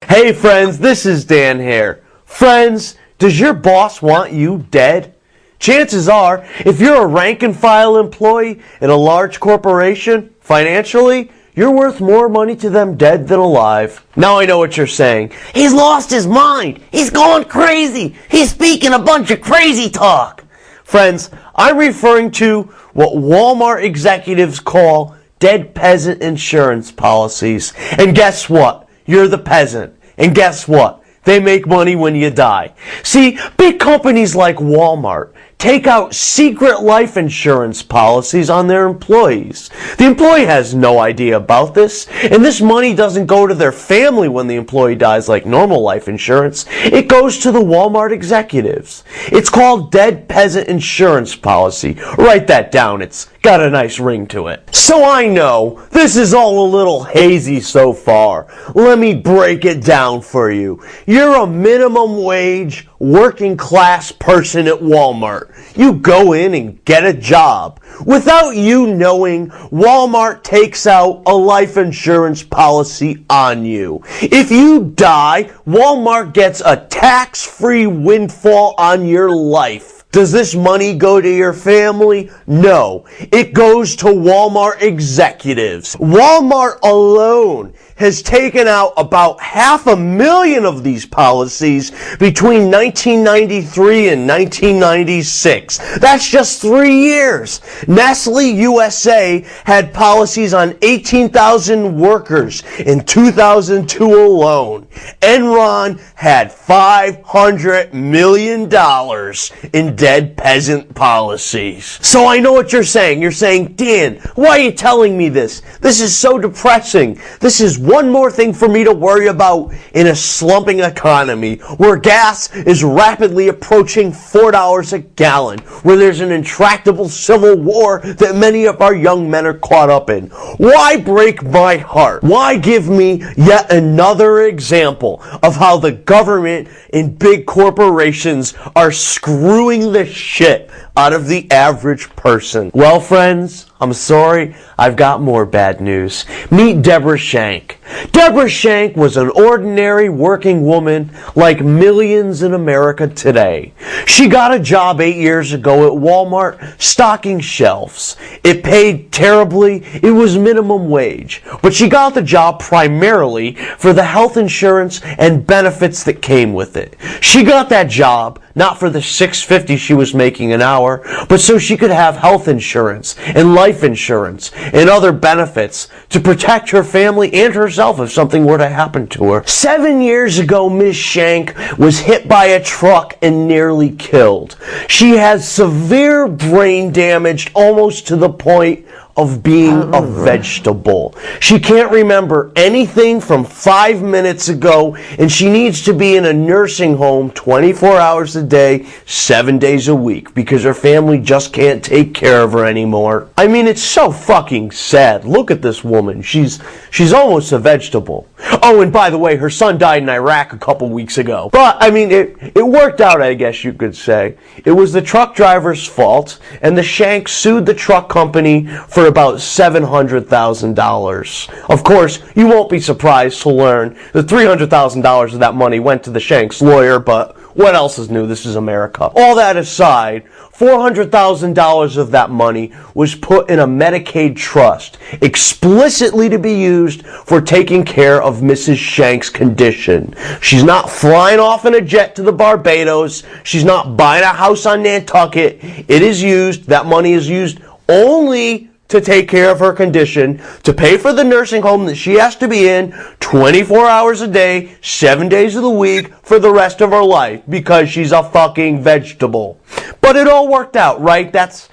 Hey friends, this is Dan here. Friends, does your boss want you dead? Chances are, if you're a rank and file employee in a large corporation, financially, you're worth more money to them dead than alive. Now I know what you're saying. He's lost his mind. He's going crazy. He's speaking a bunch of crazy talk. Friends, I'm referring to what Walmart executives call dead peasant insurance policies. And guess what? You're the peasant. And guess what? They make money when you die. See, big companies like Walmart take out secret life insurance policies on their employees. The employee has no idea about this, and this money doesn't go to their family when the employee dies like normal life insurance. It goes to the Walmart executives. It's called dead peasant insurance policy. Write that down. It's got a nice ring to it. So I know this is all a little hazy so far. Let me break it down for you. You're a minimum wage, working class person at Walmart. You go in and get a job. Without you knowing, Walmart takes out a life insurance policy on you. If you die, Walmart gets a tax-free windfall on your life. Does this money go to your family? No. It goes to Walmart executives. Walmart alone has taken out about 500,000 of these policies between 1993 and 1996. That's just 3 years. Nestle USA had policies on 18,000 workers in 2002 alone. Enron had $500 million in dead peasant policies. So I know what you're saying. You're saying, Dan, why are you telling me this? This is so depressing. This is one more thing for me to worry about in a slumping economy where gas is rapidly approaching $4 a gallon, where there's an intractable civil war that many of our young men are caught up in. Why break my heart? Why give me yet another example of how the government and big corporations are screwing the shit out of the average person? Well, friends, I'm sorry, I've got more bad news. Meet Deborah Shank. Deborah Shank was an ordinary working woman like millions in America today. She got a job 8 years ago at Walmart stocking shelves. It paid terribly. It was minimum wage. But she got the job primarily for the health insurance and benefits that came with it. She got that job not for the $6.50 she was making an hour, but so she could have health insurance and life insurance and other benefits to protect her family and herself if something were to happen to her. 7 years ago, Ms. Shank was hit by a truck and nearly killed. She has severe brain damage almost to the point of being a vegetable. She can't remember anything from 5 minutes ago, and she needs to be in a nursing home 24 hours a day, 7 days a week, because her family just can't take care of her anymore. I mean, it's so fucking sad. Look at this woman. She's almost a vegetable. Oh, and by the way, her son died in Iraq a couple weeks ago. But, I mean, it worked out, I guess you could say. It was the truck driver's fault, and the Shanks sued the truck company for about $700,000. Of course, you won't be surprised to learn that $300,000 of that money went to the Shanks' lawyer, but what else is new? This is America. All that aside, $400,000 of that money was put in a Medicaid trust, explicitly to be used for taking care of Mrs. Shank's condition. She's not flying off in a jet to the Barbados. She's not buying a house on Nantucket. It is used, that money is used only to take care of her condition, to pay for the nursing home that she has to be in 24 hours a day, 7 days of the week for the rest of her life because she's a fucking vegetable. But it all worked out, right? That's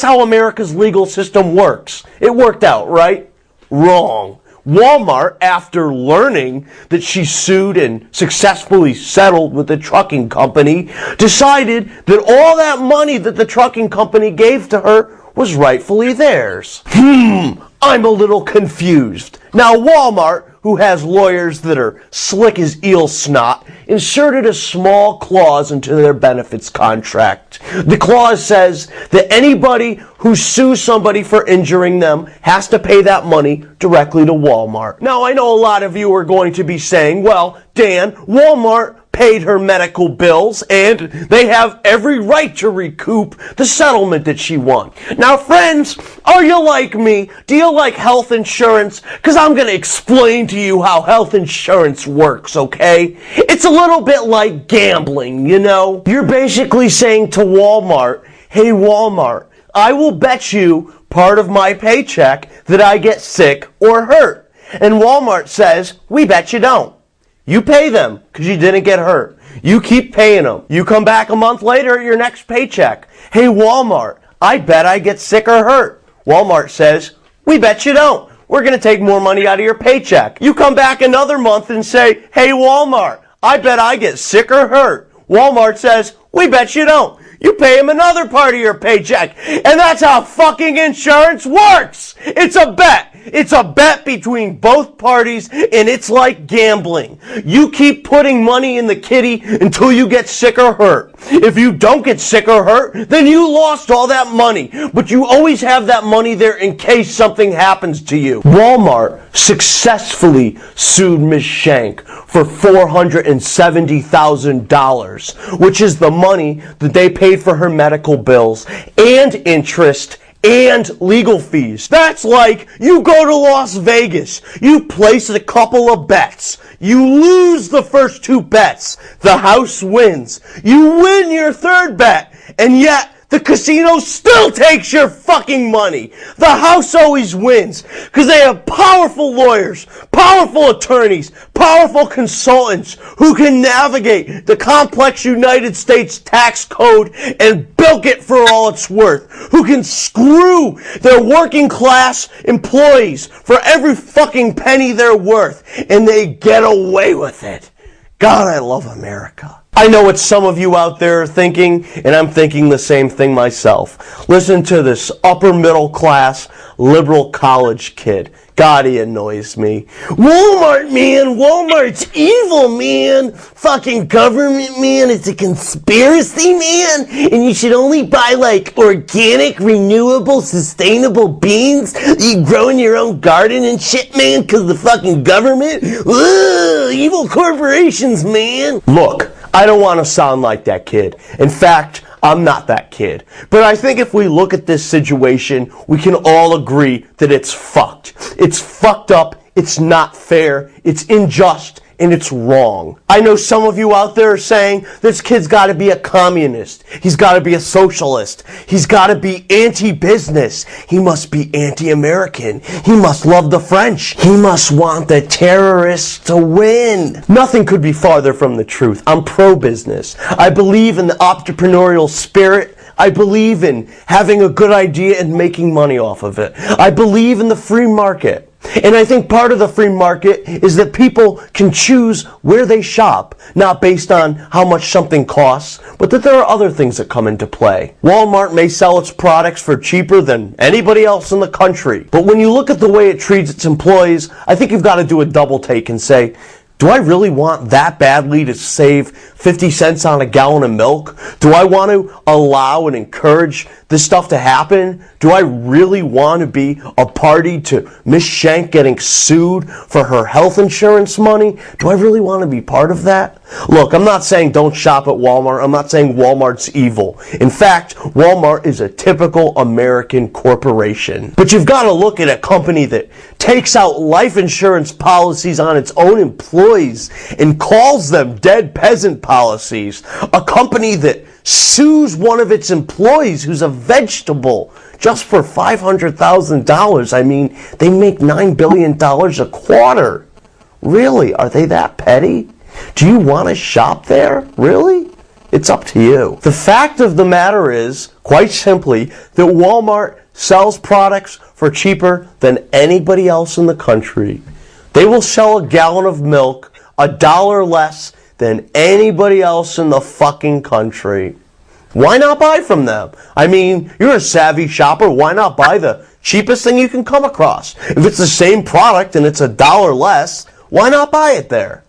how America's legal system works. It worked out, right? Wrong. Walmart, after learning that she sued and successfully settled with the trucking company, decided that all that money that the trucking company gave to her was rightfully theirs. I'm a little confused. Now Walmart, who has lawyers that are slick as eel snot, inserted a small clause into their benefits contract. The clause says that anybody who sues somebody for injuring them has to pay that money directly to Walmart. Now, I know a lot of you are going to be saying, well, Dan, Walmart paid her medical bills, and they have every right to recoup the settlement that she won. Now, friends, are you like me? Do you like health insurance? Because I'm going to explain to you how health insurance works, okay? It's a little bit like gambling, you know? You're basically saying to Walmart, hey, Walmart, I will bet you part of my paycheck that I get sick or hurt. And Walmart says, we bet you don't. You pay them because you didn't get hurt. You keep paying them. You come back a month later at your next paycheck. Hey, Walmart, I bet I get sick or hurt. Walmart says, we bet you don't. We're going to take more money out of your paycheck. You come back another month and say, hey, Walmart, I bet I get sick or hurt. Walmart says, we bet you don't. You pay them another part of your paycheck. And that's how fucking insurance works. It's a bet. It's a bet between both parties, and it's like gambling. You keep putting money in the kitty until you get sick or hurt. If you don't get sick or hurt, then you lost all that money. But you always have that money there in case something happens to you. Walmart successfully sued Ms. Shank for $470,000, which is the money that they paid for her medical bills and interest and legal fees. That's like you go to Las Vegas, you place a couple of bets, you lose the first two bets, the house wins, you win your third bet, and yet the casino still takes your fucking money. The house always wins because they have powerful lawyers, powerful attorneys, powerful consultants who can navigate the complex United States tax code and bilk it for all it's worth, who can screw their working class employees for every fucking penny they're worth, and they get away with it. God, I love America. I know what some of you out there are thinking, and I'm thinking the same thing myself. Listen to this upper middle class liberal college kid. God, he annoys me. Walmart, man. Walmart's evil, man. Fucking government, man. It's a conspiracy, man. And you should only buy, like, organic, renewable, sustainable beans that you grow in your own garden and shit, man, because the fucking government. Ugh, evil corporations, man. Look, I don't want to sound like that kid. In fact, I'm not that kid. But I think if we look at this situation, we can all agree that it's fucked. It's fucked up, it's not fair, it's unjust, and it's wrong. I know some of you out there are saying, this kid's got to be a communist. He's got to be a socialist. He's got to be anti-business. He must be anti-American. He must love the French. He must want the terrorists to win. Nothing could be farther from the truth. I'm pro-business. I believe in the entrepreneurial spirit. I believe in having a good idea and making money off of it. I believe in the free market. And I think part of the free market is that people can choose where they shop, not based on how much something costs, but that there are other things that come into play. Walmart may sell its products for cheaper than anybody else in the country, but when you look at the way it treats its employees, I think you've got to do a double take and say, do I really want that badly to save 50 cents on a gallon of milk? Do I want to allow and encourage this stuff to happen? Do I really want to be a party to Miss Shank getting sued for her health insurance money? Do I really want to be part of that? Look, I'm not saying don't shop at Walmart. I'm not saying Walmart's evil. In fact, Walmart is a typical American corporation. But you've got to look at a company that takes out life insurance policies on its own employees and calls them dead peasant policies. A company that sues one of its employees who's a vegetable just for $500,000. I mean, they make $9 billion a quarter. Really? Are they that petty? Do you want to shop there? Really? It's up to you. The fact of the matter is, quite simply, that Walmart sells products for cheaper than anybody else in the country. They will sell a gallon of milk $1 less than anybody else in the fucking country. Why not buy from them? I mean, you're a savvy shopper. Why not buy the cheapest thing you can come across? If it's the same product and it's $1 less, Why not buy it there?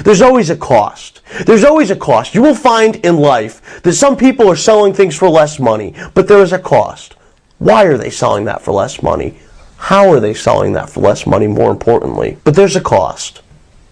There's always a cost. There's always a cost. You will find in life that some people are selling things for less money, but there is a cost. Why are they selling that for less money? How are they selling that for less money, more importantly? But there's a cost.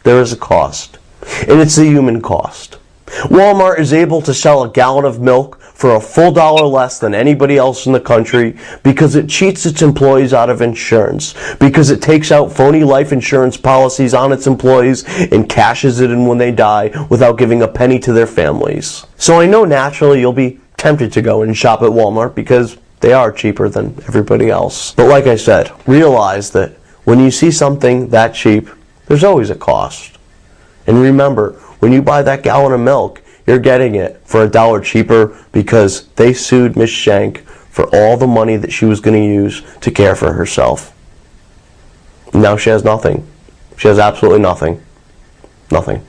There is a cost. And it's the human cost. Walmart is able to sell a gallon of milk for a full dollar less than anybody else in the country because it cheats its employees out of insurance, because it takes out phony life insurance policies on its employees and cashes it in when they die without giving a penny to their families. So I know naturally you'll be tempted to go and shop at Walmart because they are cheaper than everybody else. But like I said, realize that when you see something that cheap, there's always a cost. And remember, when you buy that gallon of milk, you're getting it for $1 cheaper because they sued Miss Shank for all the money that she was going to use to care for herself. Now she has nothing. She has absolutely nothing. Nothing.